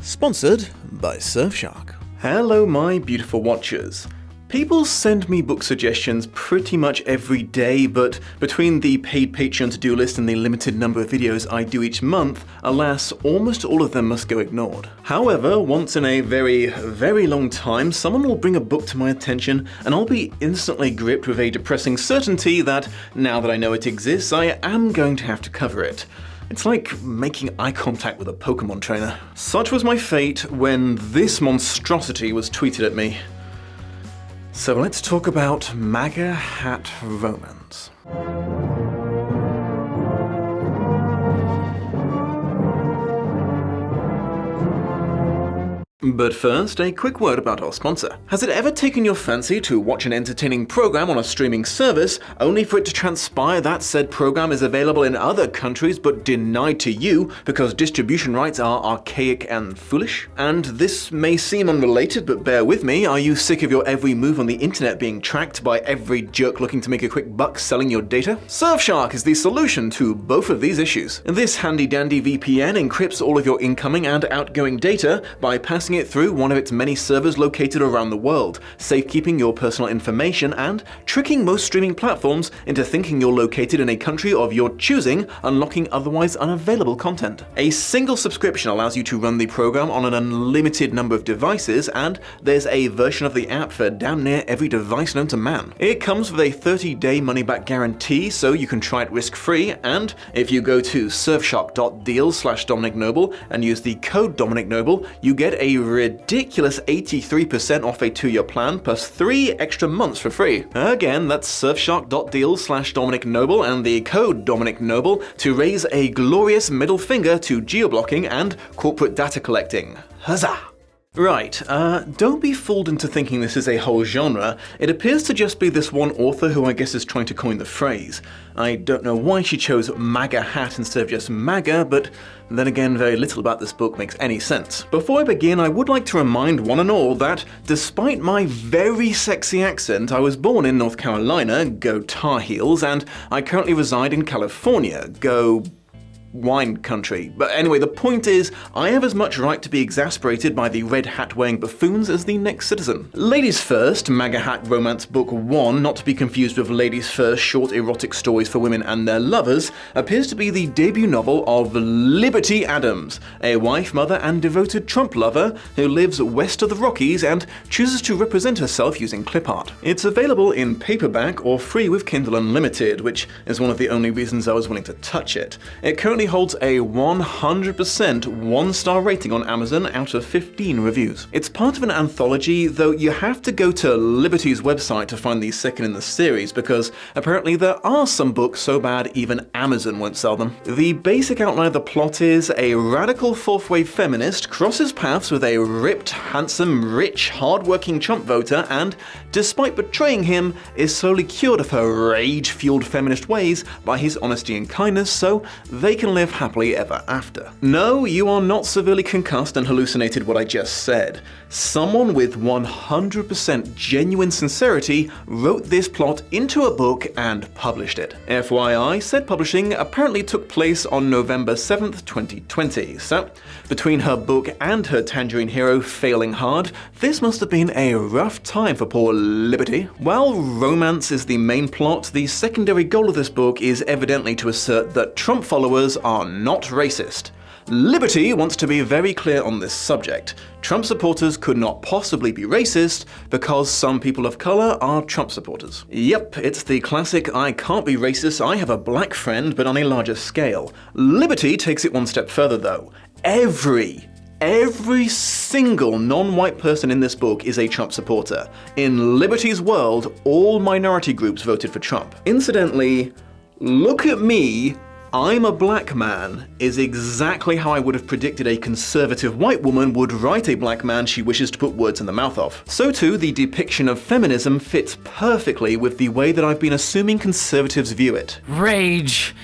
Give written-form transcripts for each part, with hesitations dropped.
Sponsored by Surfshark. Hello my beautiful watchers. People send me book suggestions pretty much every day, but between the paid Patreon to-do list and the limited number of videos I do each month, alas, almost all of them must go ignored. However, once in a very, very long time, someone will bring a book to my attention and I'll be instantly gripped with a depressing certainty that, now that I know it exists, I am going to have to cover it. It's like making eye contact with a Pokemon trainer. Such was my fate when this monstrosity was tweeted at me. So let's talk about MAGA hat romance. But first, a quick word about our sponsor. Has it ever taken your fancy to watch an entertaining program on a streaming service, only for it to transpire that said program is available in other countries but denied to you because distribution rights are archaic and foolish? And this may seem unrelated, but bear with me, are you sick of your every move on the internet being tracked by every jerk looking to make a quick buck selling your data? Surfshark is the solution to both of these issues. This handy-dandy VPN encrypts all of your incoming and outgoing data by passing it through one of its many servers located around the world, safekeeping your personal information and tricking most streaming platforms into thinking you're located in a country of your choosing, unlocking otherwise unavailable content. A single subscription allows you to run the program on an unlimited number of devices, and there's a version of the app for damn near every device known to man. It comes with a 30-day money-back guarantee, so you can try it risk-free, and if you go to surfshark.deal/Dominic Noble and use the code Dominic Noble, you get a ridiculous 83% off a 2-year plan plus 3 extra months for free. Again, that's surfshark.deal/Dominic Noble and the code Dominic Noble to raise a glorious middle finger to geoblocking and corporate data collecting. Huzzah! Right, don't be fooled into thinking this is a whole genre. It appears to just be this one author who I guess is trying to coin the phrase. I don't know why she chose MAGA hat instead of just MAGA, but then again, very little about this book makes any sense. Before I begin, I would like to remind one and all that, despite my very sexy accent, I was born in North Carolina, go Tar Heels, and I currently reside in California, go wine country. But anyway, the point is, I have as much right to be exasperated by the red hat wearing buffoons as the next citizen. Ladies First, MAGA Hat Romance Book 1, not to be confused with Ladies First, short erotic stories for women and their lovers, appears to be the debut novel of Liberty Adams, a wife, mother, and devoted Trump lover who lives west of the Rockies and chooses to represent herself using clip art. It's available in paperback or free with Kindle Unlimited, which is one of the only reasons I was willing to touch it. It currently holds a 100% 1-star rating on Amazon out of 15 reviews. It's part of an anthology, though you have to go to Liberty's website to find the second in the series, because apparently there are some books so bad even Amazon won't sell them. The basic outline of the plot is a radical fourth-wave feminist crosses paths with a ripped, handsome, rich, hard-working Trump voter and, despite betraying him, is slowly cured of her rage-fueled feminist ways by his honesty and kindness so they can live happily ever after. No, you are not severely concussed and hallucinated what I just said. Someone with 100% genuine sincerity wrote this plot into a book and published it. FYI, said publishing apparently took place on November 7th, 2020, so between her book and her Tangerine hero failing hard, this must have been a rough time for poor Liberty. While romance is the main plot, the secondary goal of this book is evidently to assert that Trump followers are not racist. Liberty wants to be very clear on this subject. Trump supporters could not possibly be racist because some people of color are Trump supporters. Yep, it's the classic I can't be racist, I have a black friend, but on a larger scale. Liberty takes it one step further though. Every single non-white person in this book is a Trump supporter. In Liberty's world, all minority groups voted for Trump. Incidentally, look at me, I'm a black man is exactly how I would have predicted a conservative white woman would write a black man she wishes to put words in the mouth of. So too, the depiction of feminism fits perfectly with the way that I've been assuming conservatives view it. Rage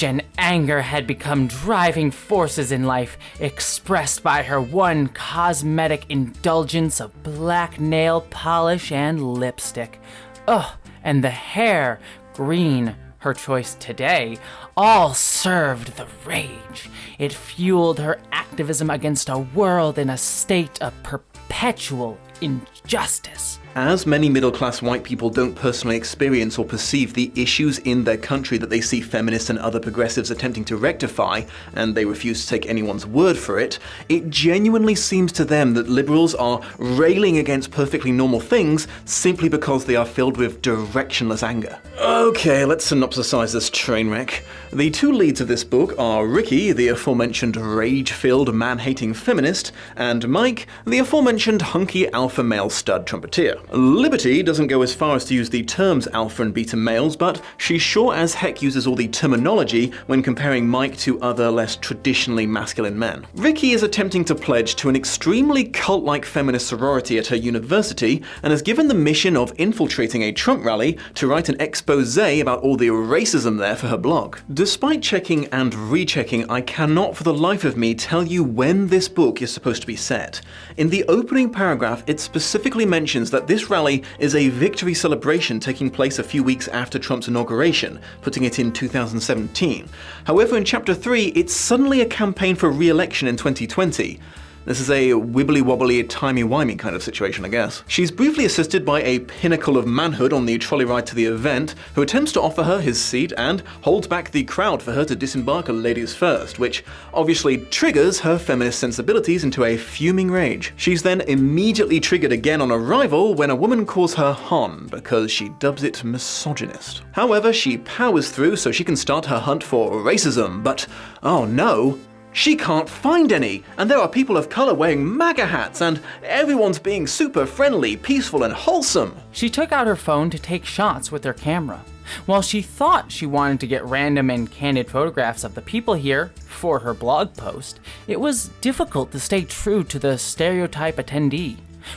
and anger had become driving forces in life, expressed by her one cosmetic indulgence of black nail polish and lipstick. Ugh, and the hair, green. her choice today, all served the rage. It fueled her activism against a world in a state of perpetual injustice. As many middle-class white people don't personally experience or perceive the issues in their country that they see feminists and other progressives attempting to rectify, and they refuse to take anyone's word for it, it genuinely seems to them that liberals are railing against perfectly normal things simply because they are filled with directionless anger. Okay, let's synopsisize this train wreck. The two leads of this book are Ricky, the aforementioned rage-filled, man-hating feminist, and Mike, the aforementioned hunky alpha male stud trumpeter. Liberty doesn't go as far as to use the terms alpha and beta males, but she sure as heck uses all the terminology when comparing Mike to other less traditionally masculine men. Ricky is attempting to pledge to an extremely cult-like feminist sorority at her university and is given the mission of infiltrating a Trump rally to write an expose about all the racism there for her blog. Despite checking and rechecking, I cannot for the life of me tell you when this book is supposed to be set. In the opening paragraph, it specifically mentions that this rally is a victory celebration taking place a few weeks after Trump's inauguration, putting it in 2017. However, in chapter 3, it's suddenly a campaign for re-election in 2020. This is a wibbly-wobbly, timey-wimey kind of situation, I guess. She's briefly assisted by a pinnacle of manhood on the trolley ride to the event, who attempts to offer her his seat and holds back the crowd for her to disembark at ladies first, which obviously triggers her feminist sensibilities into a fuming rage. She's then immediately triggered again on arrival when a woman calls her hon, because she dubs it misogynist. However, she powers through so she can start her hunt for racism, but oh no, she can't find any, and there are people of color wearing MAGA hats, and everyone's being super friendly, peaceful, and wholesome. She took out her phone to take shots with her camera. While she thought she wanted to get random and candid photographs of the people here for her blog post, it was difficult to stay true to the stereotype attendee.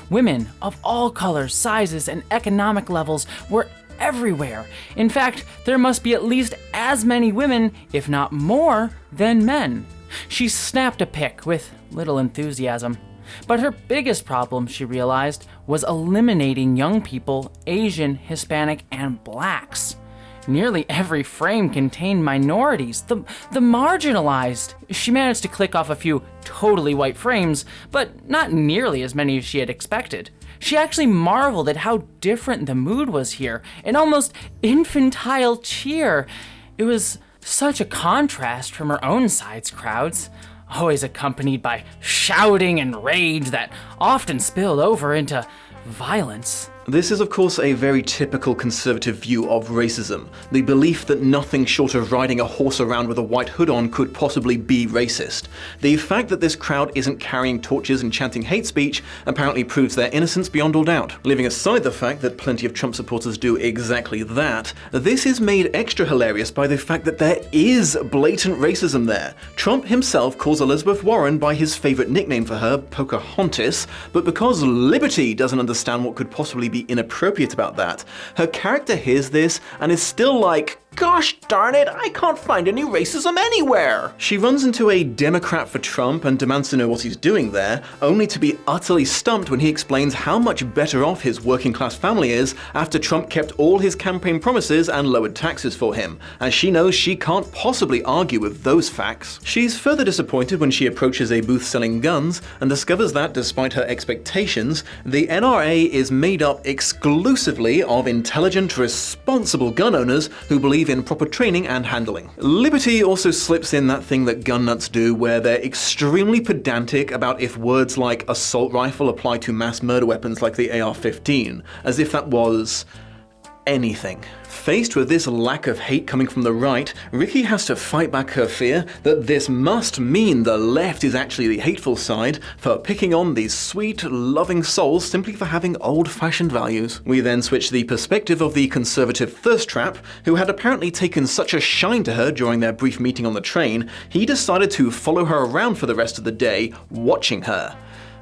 Women of all colors, sizes, and economic levels were everywhere. In fact, there must be at least as many women, if not more, than men. She snapped a pic with little enthusiasm. But her biggest problem, she realized, was eliminating young people, Asian, Hispanic, and blacks. Nearly every frame contained minorities, the marginalized. She managed to click off a few totally white frames, but not nearly as many as she had expected. She actually marveled at how different the mood was here, an almost infantile cheer. It was such a contrast from her own side's crowds, always accompanied by shouting and rage that often spilled over into violence. This is of course a very typical conservative view of racism, the belief that nothing short of riding a horse around with a white hood on could possibly be racist. The fact that this crowd isn't carrying torches and chanting hate speech apparently proves their innocence beyond all doubt. Leaving aside the fact that plenty of Trump supporters do exactly that, this is made extra hilarious by the fact that there is blatant racism there. Trump himself calls Elizabeth Warren by his favorite nickname for her, Pocahontas, but because Liberty doesn't understand what could possibly be inappropriate about that, her character hears this and is still like, gosh darn it, I can't find any racism anywhere! She runs into a Democrat for Trump and demands to know what he's doing there, only to be utterly stumped when he explains how much better off his working class family is after Trump kept all his campaign promises and lowered taxes for him, as she knows she can't possibly argue with those facts. She's further disappointed when she approaches a booth selling guns and discovers that, despite her expectations, the NRA is made up exclusively of intelligent, responsible gun owners who believe in proper training and handling. Liberty also slips in that thing that gun nuts do, where they're extremely pedantic about if words like assault rifle apply to mass murder weapons like the AR-15, as if that was anything. Faced with this lack of hate coming from the right, Ricky has to fight back her fear that this must mean the left is actually the hateful side for picking on these sweet, loving souls simply for having old-fashioned values. We then switch the perspective of the conservative thirst trap, who had apparently taken such a shine to her during their brief meeting on the train, he decided to follow her around for the rest of the day, watching her.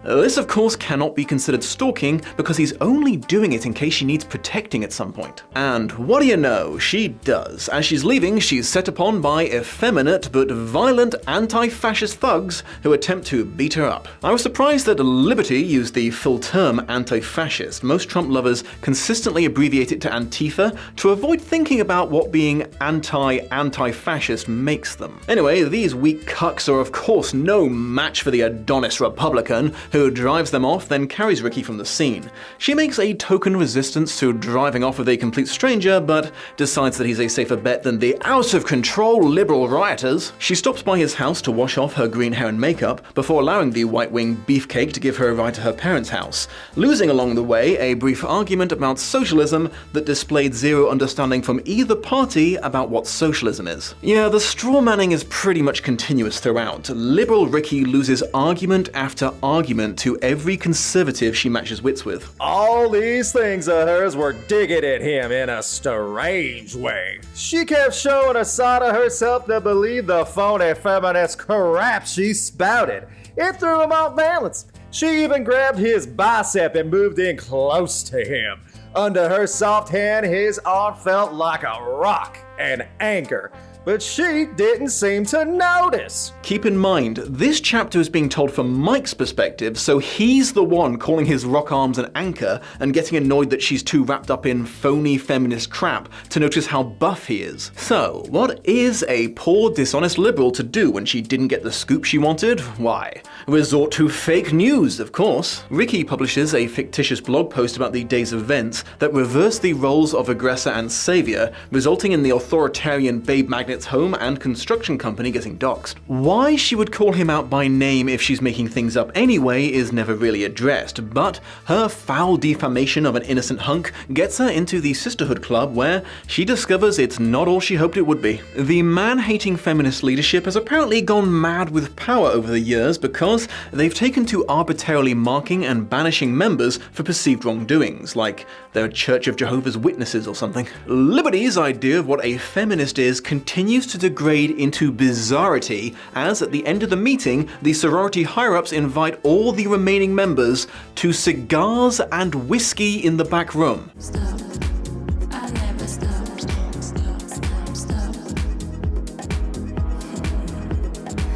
This of course cannot be considered stalking because he's only doing it in case she needs protecting at some point. And what do you know, she does. As she's leaving, she's set upon by effeminate but violent anti-fascist thugs who attempt to beat her up. I was surprised that Liberty used the full term anti-fascist. Most Trump lovers consistently abbreviate it to Antifa to avoid thinking about what being anti-fascist makes them. Anyway, these weak cucks are of course no match for the Adonis Republican, who drives them off, then carries Ricky from the scene. She makes a token resistance to driving off with a complete stranger, but decides that he's a safer bet than the out-of-control liberal rioters. She stops by his house to wash off her green hair and makeup, before allowing the white-wing beefcake to give her a ride to her parents' house, losing along the way a brief argument about socialism that displayed zero understanding from either party about what socialism is. Yeah, the straw manning is pretty much continuous throughout. Liberal Ricky loses argument after argument to every conservative she matches wits with. All these things of hers were digging at him in a strange way. She kept showing a side of herself to believe the phony feminist crap she spouted. It threw him off balance. She even grabbed his bicep and moved in close to him. Under her soft hand, his arm felt like a rock, an anchor. But she didn't seem to notice. Keep in mind, this chapter is being told from Mike's perspective, so he's the one calling his rock arms an anchor and getting annoyed that she's too wrapped up in phony feminist crap to notice how buff he is. So, what is a poor, dishonest liberal to do when she didn't get the scoop she wanted? Why? Resort to fake news, of course. Ricky publishes a fictitious blog post about the day's events that reverse the roles of aggressor and savior, resulting in the authoritarian babe magnet's home and construction company getting doxxed. Why she would call him out by name if she's making things up anyway is never really addressed, but her foul defamation of an innocent hunk gets her into the sisterhood club where she discovers it's not all she hoped it would be. The man-hating feminist leadership has apparently gone mad with power over the years because they've taken to arbitrarily marking and banishing members for perceived wrongdoings, like they're a Church of Jehovah's Witnesses or something. Liberty's idea of what a feminist is continues to degrade into bizarrity, as at the end of the meeting, the sorority higher-ups invite all the remaining members to cigars and whiskey in the back room.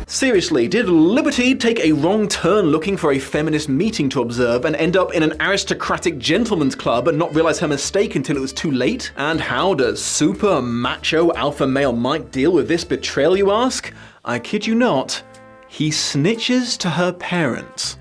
Seriously, did Liberty take a wrong turn looking for a feminist meeting to observe and end up in an aristocratic gentleman's club and not realize her mistake until it was too late? And how does super macho alpha male Mike deal with this betrayal, you ask? I kid you not, he snitches to her parents.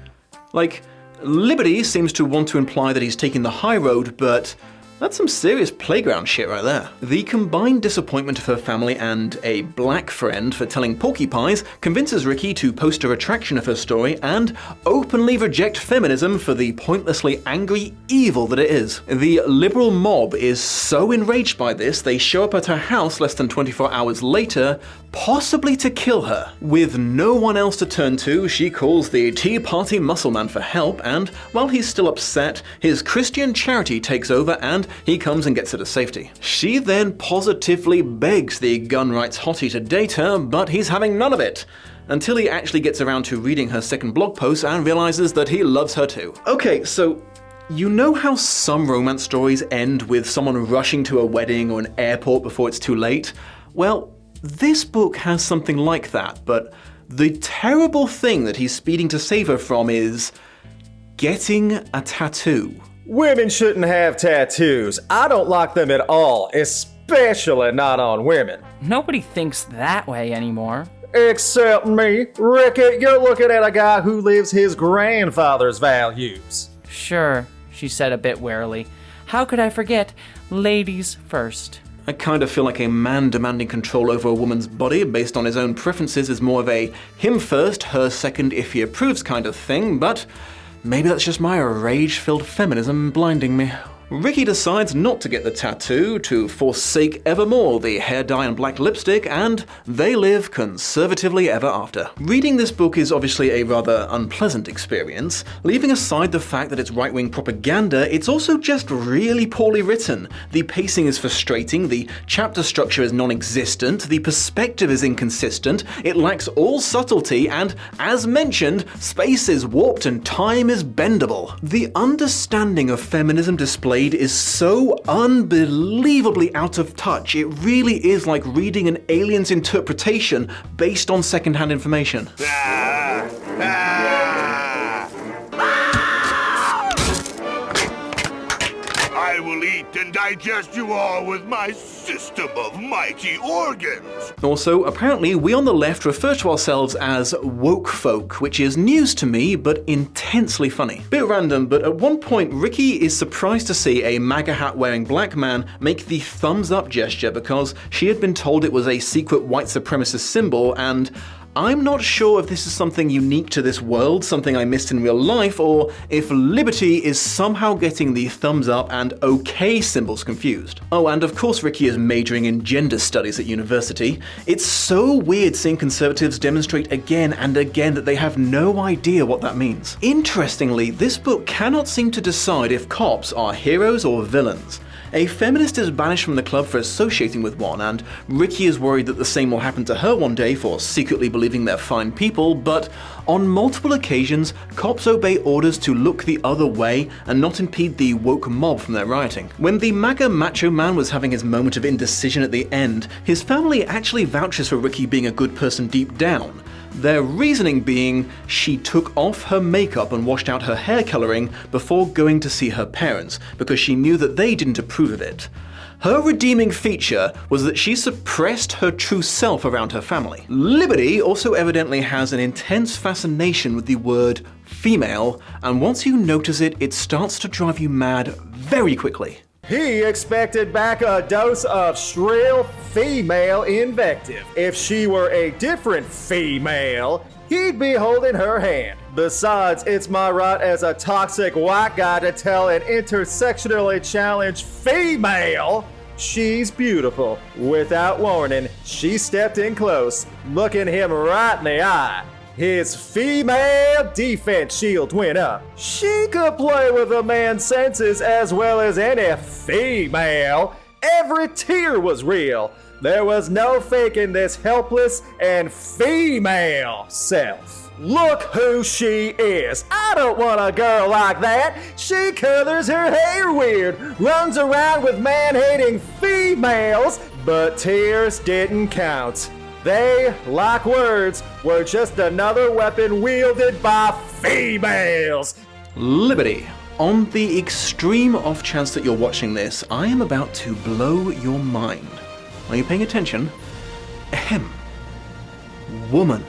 Like, Liberty seems to want to imply that he's taking the high road, but that's some serious playground shit right there. The combined disappointment of her family and a black friend for telling porcupines convinces Ricky to post a retraction of her story and openly reject feminism for the pointlessly angry evil that it is. The liberal mob is so enraged by this, they show up at her house less than 24 hours later, possibly to kill her. With no one else to turn to, she calls the Tea Party muscle man for help, and while he's still upset, his Christian charity takes over and he comes and gets her to safety. She then positively begs the gun rights hottie to date her, but he's having none of it. Until he actually gets around to reading her second blog post and realizes that he loves her too. Okay, so you know how some romance stories end with someone rushing to a wedding or an airport before it's too late? Well, this book has something like that, but the terrible thing that he's speeding to save her from is getting a tattoo. Women shouldn't have tattoos. I don't like them at all, especially not on women. Nobody thinks that way anymore. Except me. Ricky, you're looking at a guy who lives his grandfather's values. Sure, she said a bit warily. How could I forget? Ladies first. I kind of feel like a man demanding control over a woman's body based on his own preferences is more of a him first, her second if he approves kind of thing, but maybe that's just my rage-filled feminism blinding me. Ricky decides not to get the tattoo, to forsake evermore the hair dye and black lipstick, and they live conservatively ever after. Reading this book is obviously a rather unpleasant experience. Leaving aside the fact that it's right-wing propaganda, it's also just really poorly written. The pacing is frustrating, the chapter structure is non-existent, the perspective is inconsistent, it lacks all subtlety, and, as mentioned, space is warped and time is bendable. The understanding of feminism displayed is so unbelievably out of touch, it really is like reading an alien's interpretation based on secondhand information. I will eat and digest you all with my system of mighty organs. Also, apparently we on the left refer to ourselves as woke folk, which is news to me, but intensely funny. Bit random, but at one point Ricky is surprised to see a MAGA hat wearing black man make the thumbs up gesture because she had been told it was a secret white supremacist symbol, and I'm not sure if this is something unique to this world, something I missed in real life, or if Liberty is somehow getting the thumbs up and okay symbols confused. Oh, and of course Ricky is majoring in gender studies at university. It's so weird seeing conservatives demonstrate again and again that they have no idea what that means. Interestingly, this book cannot seem to decide if cops are heroes or villains. A feminist is banished from the club for associating with one, and Ricky is worried that the same will happen to her one day for secretly believing they're fine people, but on multiple occasions, cops obey orders to look the other way and not impede the woke mob from their rioting. When the MAGA macho man was having his moment of indecision at the end, his family actually vouches for Ricky being a good person deep down. Their reasoning being she took off her makeup and washed out her hair coloring before going to see her parents because she knew that they didn't approve of it. Her redeeming feature was that she suppressed her true self around her family. Liberty also evidently has an intense fascination with the word female, and once you notice it, it starts to drive you mad very quickly. He expected back a dose of shrill female invective. If she were a different female, he'd be holding her hand. Besides, it's my right as a toxic white guy to tell an intersectionally challenged female she's beautiful. Without warning, she stepped in close, looking him right in the eye. His female defense shield went up. She could play with a man's senses as well as any female. Every tear was real. There was no faking this helpless and female self. Look who she is. I don't want a girl like that. She colors her hair weird, runs around with man-hating females, but tears didn't count. They, like words, were just another weapon wielded by females. Liberty. On the extreme off chance that you're watching this, I am about to blow your mind. Are you paying attention? Ahem. Woman.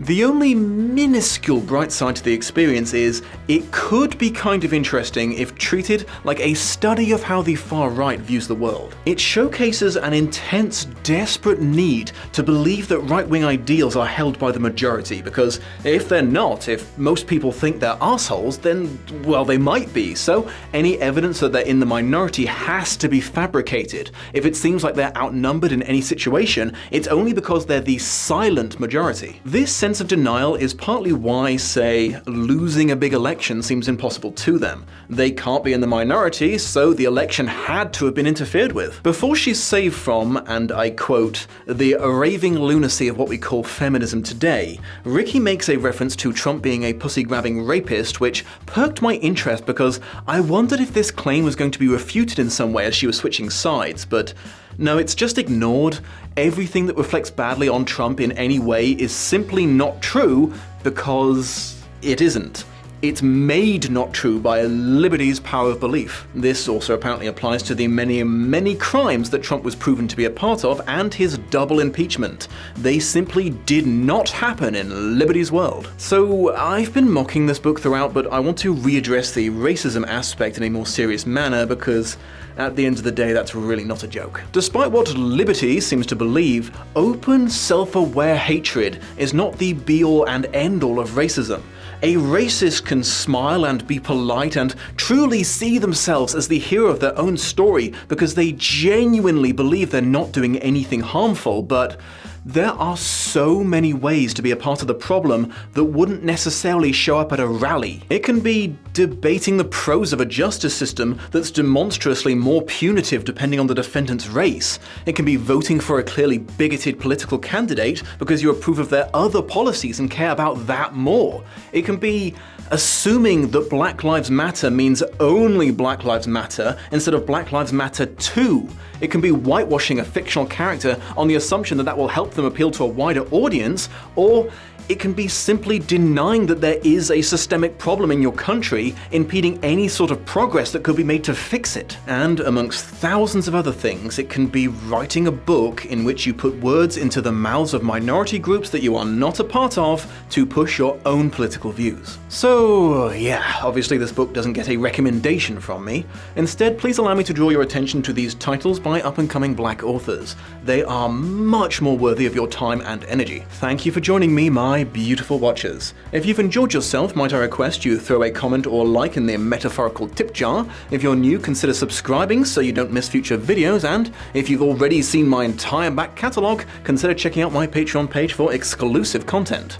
The only minuscule bright side to the experience is it could be kind of interesting if treated like a study of how the far right views the world. It showcases an intense, desperate need to believe that right-wing ideals are held by the majority, because if they're not, if most people think they're assholes, then, well, they might be. So any evidence that they're in the minority has to be fabricated. If it seems like they're outnumbered in any situation, it's only because they're the silent majority. This sense of denial is partly why, say, losing a big election seems impossible to them. They can't be in the minority, so the election had to have been interfered with. Before she's saved from, and I quote, the raving lunacy of what we call feminism today, Ricky makes a reference to Trump being a pussy-grabbing rapist, which perked my interest because I wondered if this claim was going to be refuted in some way as she was switching sides, but no, it's just ignored. Everything that reflects badly on Trump in any way is simply not true because it isn't. It's made not true by Liberty's power of belief. This also apparently applies to the many, many crimes that Trump was proven to be a part of and his double impeachment. They simply did not happen in Liberty's world. So I've been mocking this book throughout, but I want to readdress the racism aspect in a more serious manner because at the end of the day, that's really not a joke. Despite what Liberty seems to believe, open, self-aware hatred is not the be-all and end-all of racism. A racist can smile and be polite and truly see themselves as the hero of their own story because they genuinely believe they're not doing anything harmful, but there are so many ways to be a part of the problem that wouldn't necessarily show up at a rally. It can be debating the pros of a justice system that's demonstrously more punitive depending on the defendant's race. It can be voting for a clearly bigoted political candidate because you approve of their other policies and care about that more. It can be assuming that Black Lives Matter means only Black Lives Matter instead of Black Lives Matter too. It can be whitewashing a fictional character on the assumption that that will help them appeal to a wider audience, or it can be simply denying that there is a systemic problem in your country, impeding any sort of progress that could be made to fix it. And amongst thousands of other things, it can be writing a book in which you put words into the mouths of minority groups that you are not a part of to push your own political views. So yeah, obviously this book doesn't get a recommendation from me. Instead, please allow me to draw your attention to these titles by up-and-coming Black authors. They are much more worthy of your time and energy. Thank you for joining me, my beautiful watchers. If you've enjoyed yourself, might I request you throw a comment or like in the metaphorical tip jar. If you're new, consider subscribing so you don't miss future videos, and if you've already seen my entire back catalogue, consider checking out my Patreon page for exclusive content.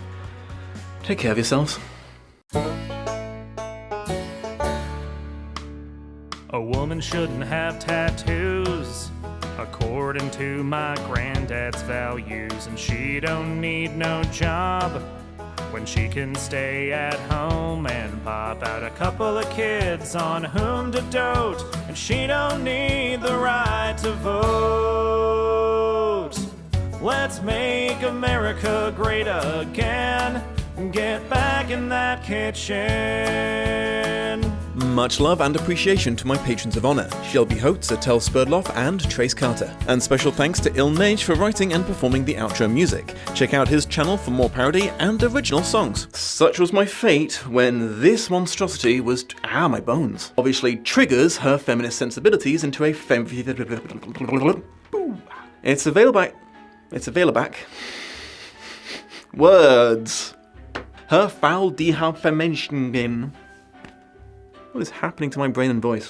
Take care of yourselves. A woman shouldn't have tattoos, according to my granddad's values, and she don't need no job when she can stay at home and pop out a couple of kids on whom to dote, and she don't need the right to vote. Let's make America great again and get back in that kitchen. Much love and appreciation to my patrons of honor, Shelby Holtz, Atel Spurdloff, and Trace Carter. And special thanks to Ilnage for writing and performing the outro music. Check out his channel for more parody and original songs. Such was my fate when this monstrosity was, my bones, obviously triggers her feminist sensibilities into a It's available back. Words. Her foul dehauptfeminischen. What is happening to my brain and voice?